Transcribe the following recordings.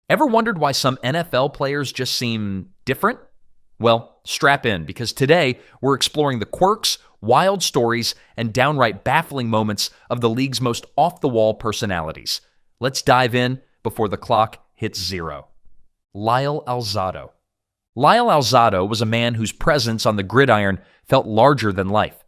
Ever wondered why some NFL players just seem different? Well, strap in, because today we're exploring the quirks, wild stories, and downright baffling moments of the league's most off-the-wall personalities. Let's dive in before the clock hits zero. Lyall Alzado. Lyall Alzado was a man whose presence on the gridiron felt larger than life.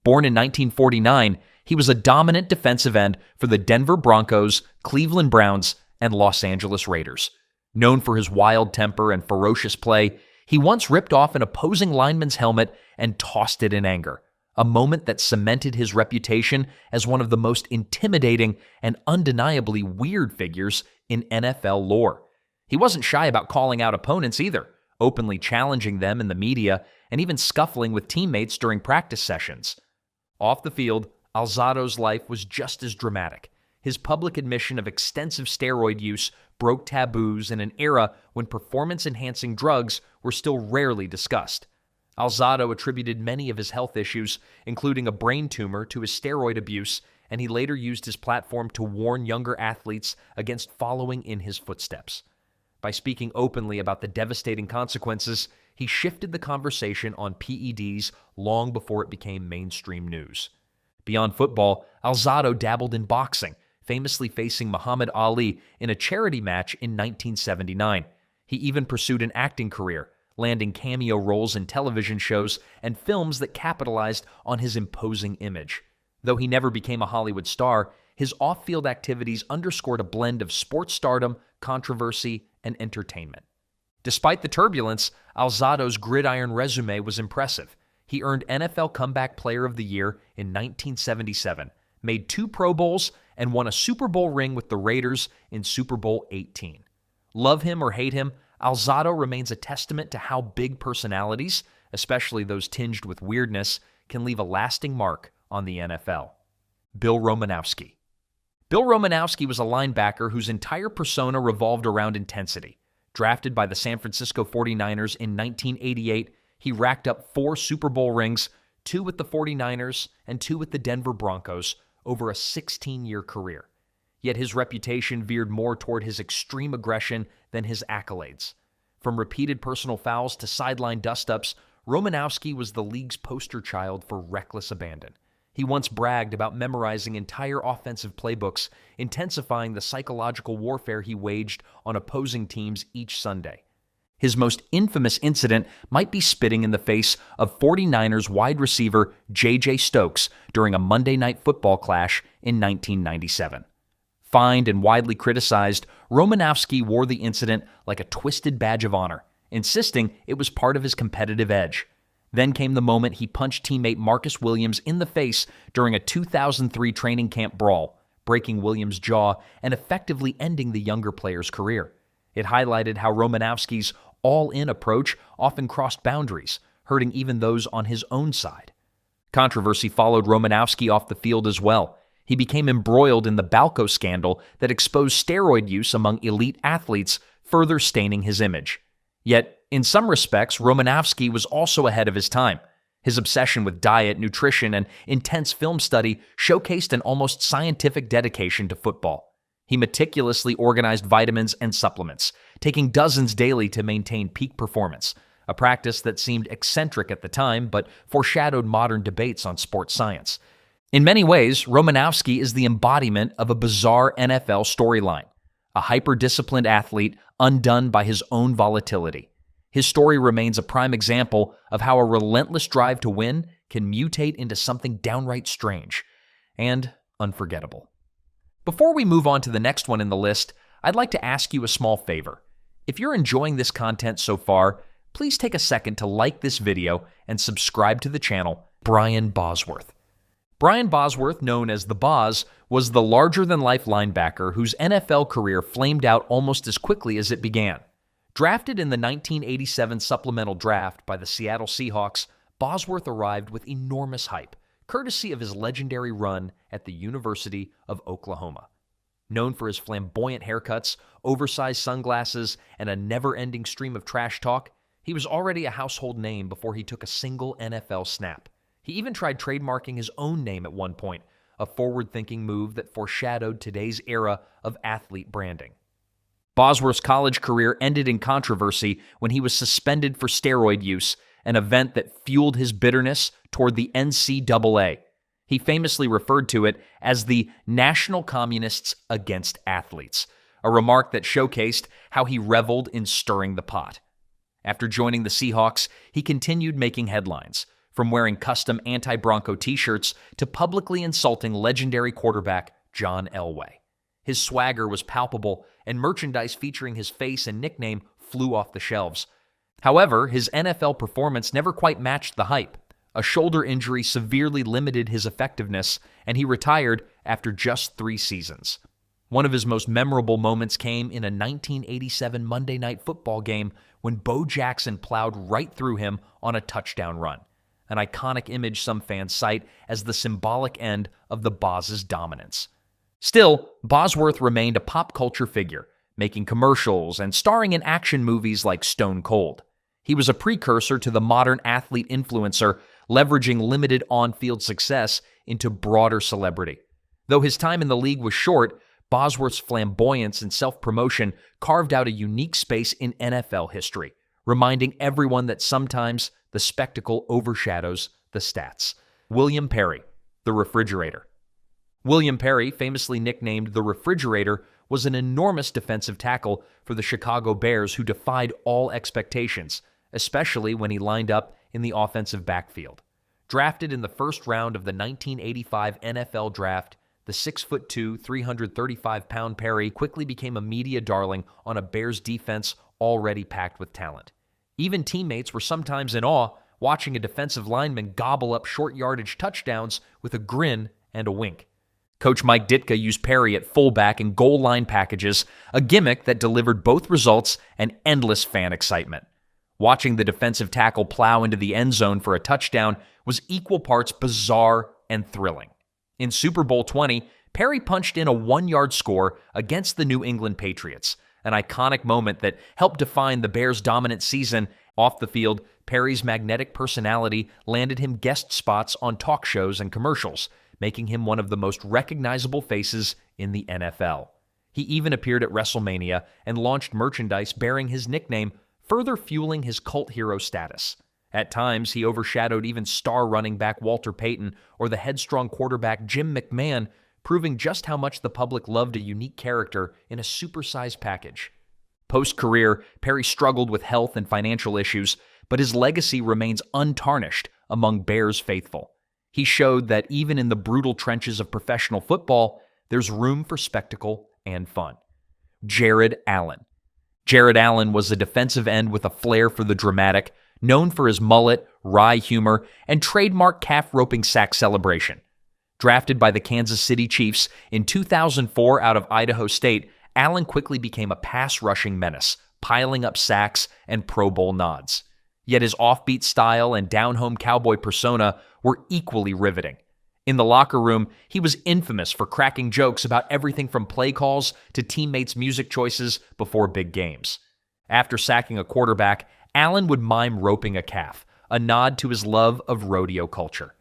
Born in 1949, he was a dominant defensive end for the Denver Broncos, Cleveland Browns, and Los Angeles Raiders. Known for his wild temper and ferocious play, he once ripped off an opposing lineman's helmet and tossed it in anger, a moment that cemented his reputation as one of the most intimidating and undeniably weird figures in NFL lore. He wasn't shy about calling out opponents either, openly challenging them in the media and even scuffling with teammates during practice sessions. Off the field, Alzado's life was just as dramatic. His public admission of extensive steroid use broke taboos in an era when performance-enhancing drugs were still rarely discussed. Alzado attributed many of his health issues, including a brain tumor, to his steroid abuse, and he later used his platform to warn younger athletes against following in his footsteps. By speaking openly about the devastating consequences, he shifted the conversation on PEDs long before it became mainstream news. Beyond football, Alzado dabbled in boxing, famously facing Muhammad Ali in a charity match in 1979. He even pursued an acting career, landing cameo roles in television shows and films that capitalized on his imposing image. Though he never became a Hollywood star, his off-field activities underscored a blend of sports stardom, controversy, and entertainment. Despite the turbulence, Alzado's gridiron resume was impressive. He earned NFL Comeback Player of the Year in 1977, made 2 Pro Bowls, and won a Super Bowl ring with the Raiders in Super Bowl 18. Love him or hate him, Alzado remains a testament to how big personalities, especially those tinged with weirdness, can leave a lasting mark on the NFL. Bill Romanowski. Bill Romanowski was a linebacker whose entire persona revolved around intensity. Drafted by the San Francisco 49ers in 1988, he racked up 4 Super Bowl rings, 2 with the 49ers and 2 with the Denver Broncos, over a 16-year career. Yet his reputation veered more toward his extreme aggression than his accolades. From repeated personal fouls to sideline dust-ups, Romanowski was the league's poster child for reckless abandon. He once bragged about memorizing entire offensive playbooks, intensifying the psychological warfare he waged on opposing teams each Sunday. His most infamous incident might be spitting in the face of 49ers wide receiver J.J. Stokes during a Monday Night Football clash in 1997. Fined and widely criticized, Romanowski wore the incident like a twisted badge of honor, insisting it was part of his competitive edge. Then came the moment he punched teammate Marcus Williams in the face during a 2003 training camp brawl, breaking Williams' jaw and effectively ending the younger player's career. It highlighted how Romanowski's all-in approach often crossed boundaries, hurting even those on his own side. Controversy followed Romanowski off the field as well. He became embroiled in the Balco scandal that exposed steroid use among elite athletes, further staining his image. Yet, in some respects, Romanowski was also ahead of his time. His obsession with diet, nutrition, and intense film study showcased an almost scientific dedication to football. He meticulously organized vitamins and supplements, taking dozens daily to maintain peak performance, a practice that seemed eccentric at the time but foreshadowed modern debates on sports science. In many ways, Romanowski is the embodiment of a bizarre NFL storyline, a hyper-disciplined athlete undone by his own volatility. His story remains a prime example of how a relentless drive to win can mutate into something downright strange and unforgettable. Before we move on to the next one in the list, I'd like to ask you a small favor. If you're enjoying this content so far, please take a second to like this video and subscribe to the channel. Brian Bosworth. Brian Bosworth, known as the Boz, was the larger-than-life linebacker whose NFL career flamed out almost as quickly as it began. Drafted in the 1987 supplemental draft by the Seattle Seahawks, Bosworth arrived with enormous hype, courtesy of his legendary run at the University of Oklahoma. Known for his flamboyant haircuts, oversized sunglasses, and a never-ending stream of trash talk, he was already a household name before he took a single NFL snap. He even tried trademarking his own name at one point, a forward-thinking move that foreshadowed today's era of athlete branding. Bosworth's college career ended in controversy when he was suspended for steroid use, an event that fueled his bitterness toward the NCAA. He famously referred to it as the National Communists Against Athletes, a remark that showcased how he reveled in stirring the pot. After joining the Seahawks, he continued making headlines, from wearing custom anti-Bronco t-shirts to publicly insulting legendary quarterback John Elway. His swagger was palpable, and merchandise featuring his face and nickname flew off the shelves. However, his NFL performance never quite matched the hype. A shoulder injury severely limited his effectiveness, and he retired after just 3 seasons. One of his most memorable moments came in a 1987 Monday Night Football game when Bo Jackson plowed right through him on a touchdown run, an iconic image some fans cite as the symbolic end of the Boz' dominance. Still, Bosworth remained a pop culture figure, making commercials and starring in action movies like Stone Cold. He was a precursor to the modern athlete influencer, leveraging limited on-field success into broader celebrity. Though his time in the league was short, Bosworth's flamboyance and self-promotion carved out a unique space in NFL history, reminding everyone that sometimes the spectacle overshadows the stats. William Perry, the Refrigerator. William Perry, famously nicknamed the Refrigerator, was an enormous defensive tackle for the Chicago Bears who defied all expectations, especially when he lined up in the offensive backfield. Drafted in the first round of the 1985 NFL Draft, the 6'2", 335-pound Perry quickly became a media darling on a Bears defense already packed with talent. Even teammates were sometimes in awe watching a defensive lineman gobble up short yardage touchdowns with a grin and a wink. Coach Mike Ditka used Perry at fullback in goal line packages, a gimmick that delivered both results and endless fan excitement. Watching the defensive tackle plow into the end zone for a touchdown was equal parts bizarre and thrilling. In Super Bowl 20, Perry punched in a 1-yard score against the New England Patriots, an iconic moment that helped define the Bears' dominant season. Off the field, Perry's magnetic personality landed him guest spots on talk shows and commercials, making him one of the most recognizable faces in the NFL. He even appeared at WrestleMania and launched merchandise bearing his nickname, further fueling his cult hero status. At times, he overshadowed even star running back Walter Payton or the headstrong quarterback Jim McMahon, proving just how much the public loved a unique character in a supersized package. Post-career, Perry struggled with health and financial issues, but his legacy remains untarnished among Bears faithful. He showed that even in the brutal trenches of professional football, there's room for spectacle and fun. Jared Allen. Jared Allen was a defensive end with a flair for the dramatic, known for his mullet, wry humor, and trademark calf-roping sack celebration. Drafted by the Kansas City Chiefs in 2004 out of Idaho State, Allen quickly became a pass-rushing menace, piling up sacks and Pro Bowl nods. Yet his offbeat style and down-home cowboy persona were equally riveting. In the locker room, he was infamous for cracking jokes about everything from play calls to teammates' music choices before big games. After sacking a quarterback, Allen would mime roping a calf, a nod to his love of rodeo culture.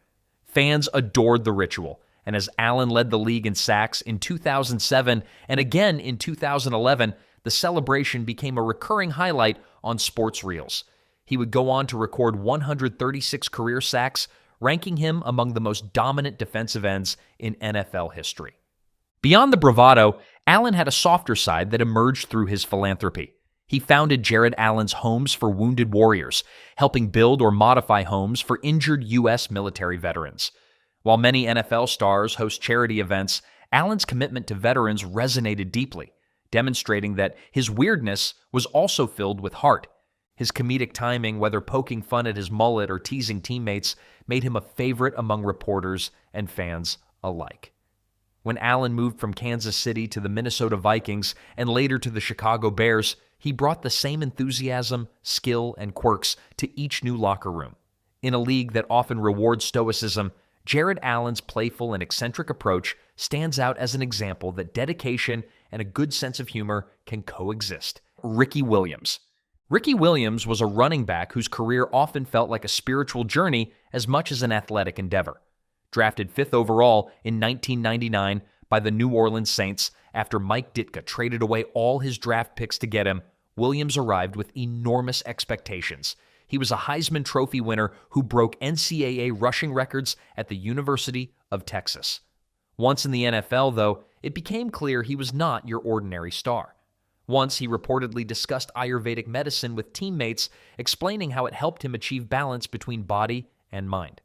Fans adored the ritual, and as Allen led the league in sacks in 2007 and again in 2011, the celebration became a recurring highlight on sports reels. He would go on to record 136 career sacks, ranking him among the most dominant defensive ends in NFL history. Beyond the bravado, Allen had a softer side that emerged through his philanthropy. He founded Jared Allen's Homes for Wounded Warriors, helping build or modify homes for injured U.S. military veterans. While many NFL stars host charity events, Allen's commitment to veterans resonated deeply, demonstrating that his weirdness was also filled with heart. His comedic timing, whether poking fun at his mullet or teasing teammates, made him a favorite among reporters and fans alike. When Allen moved from Kansas City to the Minnesota Vikings and later to the Chicago Bears, he brought the same enthusiasm, skill, and quirks to each new locker room. In a league that often rewards stoicism, Jared Allen's playful and eccentric approach stands out as an example that dedication and a good sense of humor can coexist. Ricky Williams. Ricky Williams was a running back whose career often felt like a spiritual journey as much as an athletic endeavor. Drafted 5th overall in 1999, by the New Orleans Saints after Mike Ditka traded away all his draft picks to get him, Williams arrived with enormous expectations. He was a Heisman Trophy winner who broke NCAA rushing records at the University of Texas. Once in the NFL, though, it became clear he was not your ordinary star. Once, he reportedly discussed Ayurvedic medicine with teammates, explaining how it helped him achieve balance between body and mind.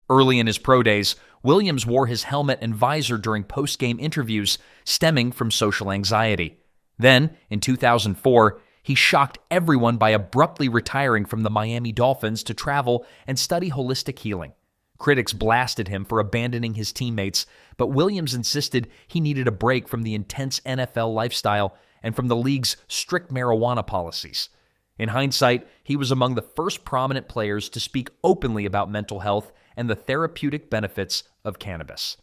Early in his pro days, Williams wore his helmet and visor during post-game interviews, stemming from social anxiety. Then, in 2004, he shocked everyone by abruptly retiring from the Miami Dolphins to travel and study holistic healing. Critics blasted him for abandoning his teammates, but Williams insisted he needed a break from the intense NFL lifestyle and from the league's strict marijuana policies. In hindsight, he was among the first prominent players to speak openly about mental health and the therapeutic benefits of cannabis.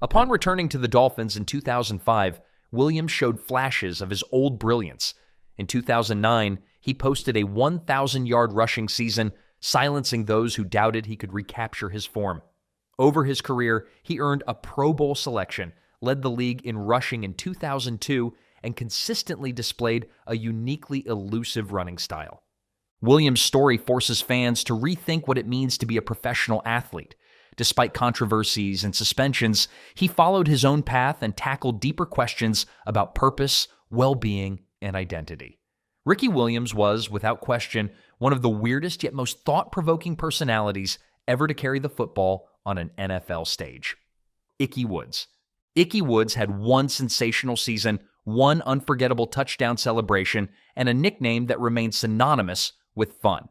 Upon returning to the Dolphins in 2005, Williams showed flashes of his old brilliance. In 2009, he posted a 1,000-yard rushing season, silencing those who doubted he could recapture his form. Over his career, he earned a Pro Bowl selection, led the league in rushing in 2002, and consistently displayed a uniquely elusive running style. Williams' story forces fans to rethink what it means to be a professional athlete. Despite controversies and suspensions, he followed his own path and tackled deeper questions about purpose, well-being, and identity. Ricky Williams was, without question, one of the weirdest yet most thought-provoking personalities ever to carry the football on an NFL stage. Icky Woods. Icky Woods had one sensational season, one unforgettable touchdown celebration, and a nickname that remained synonymous with fun.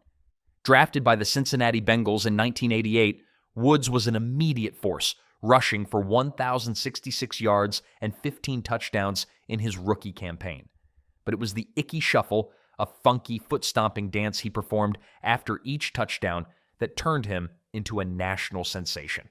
Drafted by the Cincinnati Bengals in 1988, Woods was an immediate force, rushing for 1,066 yards and 15 touchdowns in his rookie campaign. But it was the Icky Shuffle, a funky foot-stomping dance he performed after each touchdown, that turned him into a national sensation.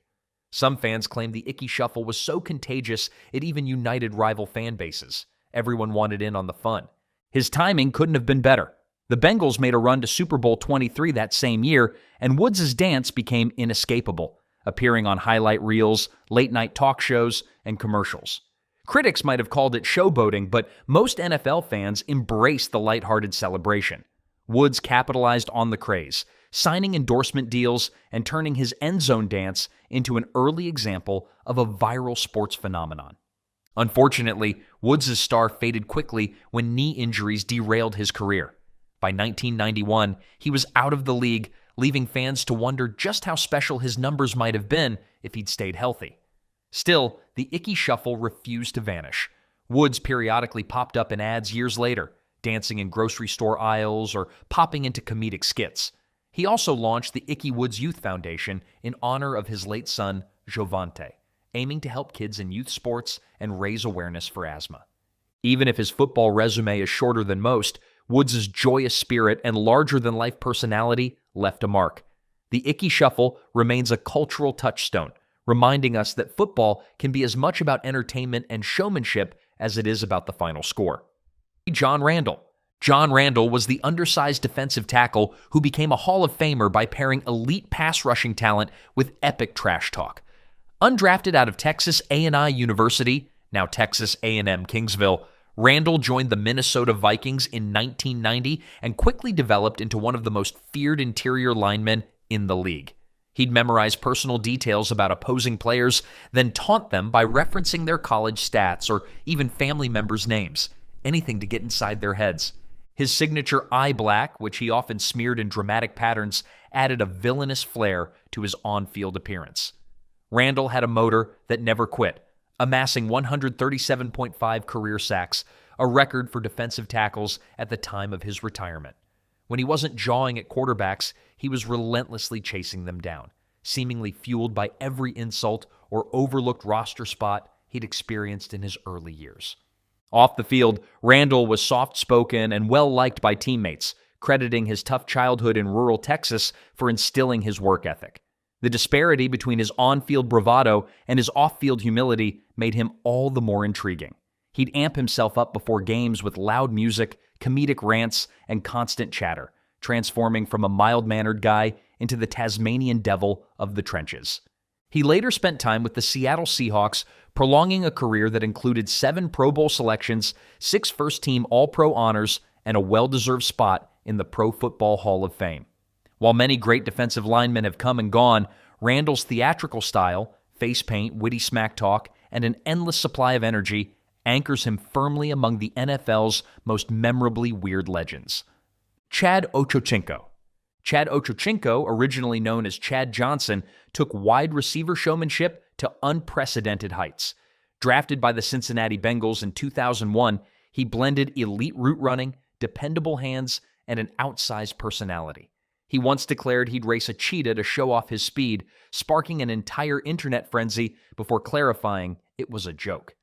Some fans claim the Icky Shuffle was so contagious it even united rival fan bases. Everyone wanted in on the fun. His timing couldn't have been better. The Bengals made a run to Super Bowl 23 that same year, and Woods' dance became inescapable, appearing on highlight reels, late-night talk shows, and commercials. Critics might have called it showboating, but most NFL fans embraced the lighthearted celebration. Woods capitalized on the craze, signing endorsement deals and turning his end zone dance into an early example of a viral sports phenomenon. Unfortunately, Woods' star faded quickly when knee injuries derailed his career. By 1991, he was out of the league, leaving fans to wonder just how special his numbers might have been if he'd stayed healthy. Still, the Icky Shuffle refused to vanish. Woods periodically popped up in ads years later, dancing in grocery store aisles or popping into comedic skits. He also launched the Icky Woods Youth Foundation in honor of his late son, Jovante, aiming to help kids in youth sports and raise awareness for asthma. Even if his football resume is shorter than most, Woods' joyous spirit and larger-than-life personality left a mark. The Icky Shuffle remains a cultural touchstone, reminding us that football can be as much about entertainment and showmanship as it is about the final score. John Randall. John Randall was the undersized defensive tackle who became a Hall of Famer by pairing elite pass rushing talent with epic trash talk. Undrafted out of Texas A&I University, now Texas A&M Kingsville, Randall joined the Minnesota Vikings in 1990 and quickly developed into one of the most feared interior linemen in the league. He'd memorize personal details about opposing players, then taunt them by referencing their college stats or even family members' names, anything to get inside their heads. His signature eye black, which he often smeared in dramatic patterns, added a villainous flair to his on-field appearance. Randall had a motor that never quit, amassing 137.5 career sacks, a record for defensive tackles at the time of his retirement. When he wasn't jawing at quarterbacks, he was relentlessly chasing them down, seemingly fueled by every insult or overlooked roster spot he'd experienced in his early years. Off the field, Randall was soft-spoken and well-liked by teammates, crediting his tough childhood in rural Texas for instilling his work ethic. The disparity between his on-field bravado and his off-field humility made him all the more intriguing. He'd amp himself up before games with loud music, comedic rants, and constant chatter, transforming from a mild-mannered guy into the Tasmanian devil of the trenches. He later spent time with the Seattle Seahawks, prolonging a career that included 7 Pro Bowl selections, 6 first-team All-Pro honors, and a well-deserved spot in the Pro Football Hall of Fame. While many great defensive linemen have come and gone, Randall's theatrical style, face paint, witty smack talk, and an endless supply of energy anchors him firmly among the NFL's most memorably weird legends. Chad Ochocinco. Chad Ochocinco, originally known as Chad Johnson, took wide receiver showmanship to unprecedented heights. Drafted by the Cincinnati Bengals in 2001, he blended elite route running, dependable hands, and an outsized personality. He once declared he'd race a cheetah to show off his speed, sparking an entire internet frenzy before clarifying it was a joke.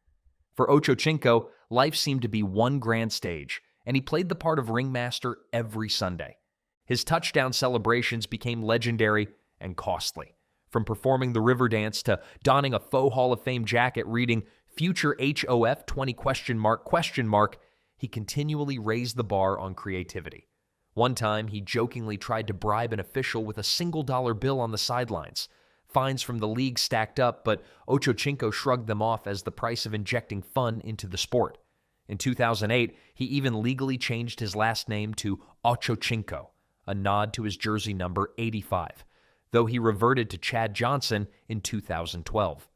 For Ochocinco, life seemed to be one grand stage, and he played the part of ringmaster every Sunday. His touchdown celebrations became legendary and costly. From performing the river dance to donning a faux Hall of Fame jacket reading Future HOF 20 ? He continually raised the bar on creativity. One time, he jokingly tried to bribe an official with a single dollar bill on the sidelines. Fines from the league stacked up, but Ochocinco shrugged them off as the price of injecting fun into the sport. In 2008, he even legally changed his last name to Ochocinco, a nod to his jersey number 85, though he reverted to Chad Johnson in 2012.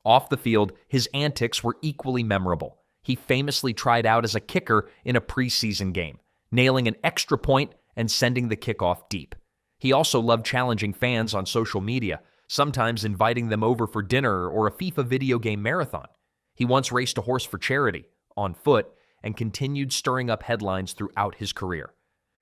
Off the field, his antics were equally memorable. He famously tried out as a kicker in a preseason game, nailing an extra point and sending the kickoff deep. He also loved challenging fans on social media, sometimes inviting them over for dinner or a FIFA video game marathon. He once raced a horse for charity, on foot, and continued stirring up headlines throughout his career.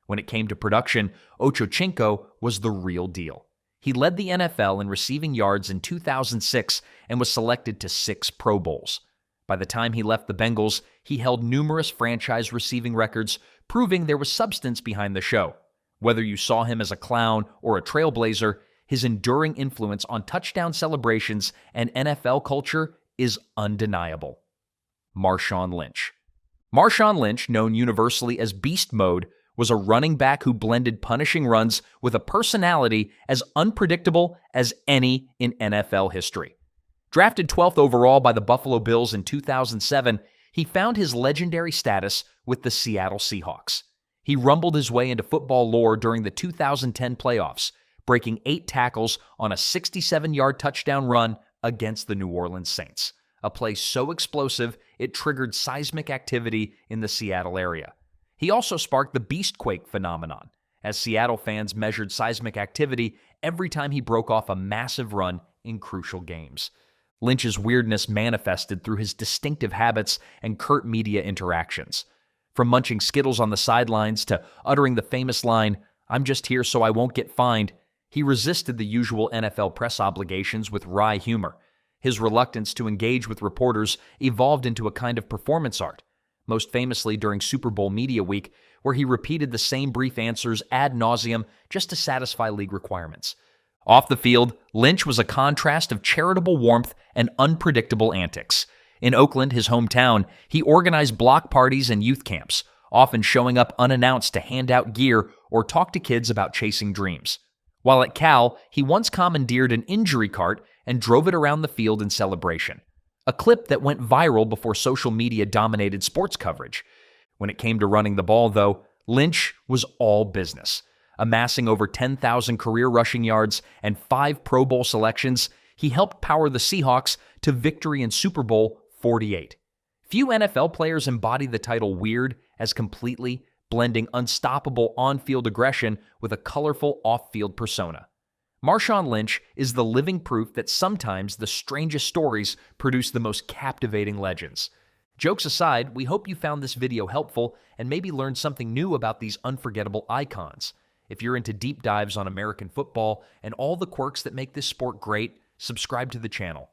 When it came to production, Ochocinco was the real deal. He led the NFL in receiving yards in 2006 and was selected to 6 Pro Bowls. By the time he left the Bengals, he held numerous franchise receiving records, proving there was substance behind the show. Whether you saw him as a clown or a trailblazer, his enduring influence on touchdown celebrations and NFL culture is undeniable. Marshawn Lynch. Marshawn Lynch, known universally as Beast Mode, was a running back who blended punishing runs with a personality as unpredictable as any in NFL history. Drafted 12th overall by the Buffalo Bills in 2007, he found his legendary status with the Seattle Seahawks. He rumbled his way into football lore during the 2010 playoffs, breaking 8 tackles on a 67-yard touchdown run against the New Orleans Saints, a play so explosive it triggered seismic activity in the Seattle area. He also sparked the Beastquake phenomenon, as Seattle fans measured seismic activity every time he broke off a massive run in crucial games. Lynch's weirdness manifested through his distinctive habits and curt media interactions. From munching Skittles on the sidelines to uttering the famous line, "I'm just here so I won't get fined," he resisted the usual NFL press obligations with wry humor. His reluctance to engage with reporters evolved into a kind of performance art, most famously during Super Bowl Media Week, where he repeated the same brief answers ad nauseum just to satisfy league requirements. Off the field, Lynch was a contrast of charitable warmth and unpredictable antics. In Oakland, his hometown, he organized block parties and youth camps, often showing up unannounced to hand out gear or talk to kids about chasing dreams. While at Cal, he once commandeered an injury cart and drove it around the field in celebration, a clip that went viral before social media dominated sports coverage. When it came to running the ball, though, Lynch was all business. Amassing over 10,000 career rushing yards and 5 Pro Bowl selections, he helped power the Seahawks to victory in Super Bowl 48. Few NFL players embody the title weird as completely, blending unstoppable on-field aggression with a colorful off-field persona. Marshawn Lynch is the living proof that sometimes the strangest stories produce the most captivating legends. Jokes aside, we hope you found this video helpful and maybe learned something new about these unforgettable icons. If you're into deep dives on American football and all the quirks that make this sport great, subscribe to the channel.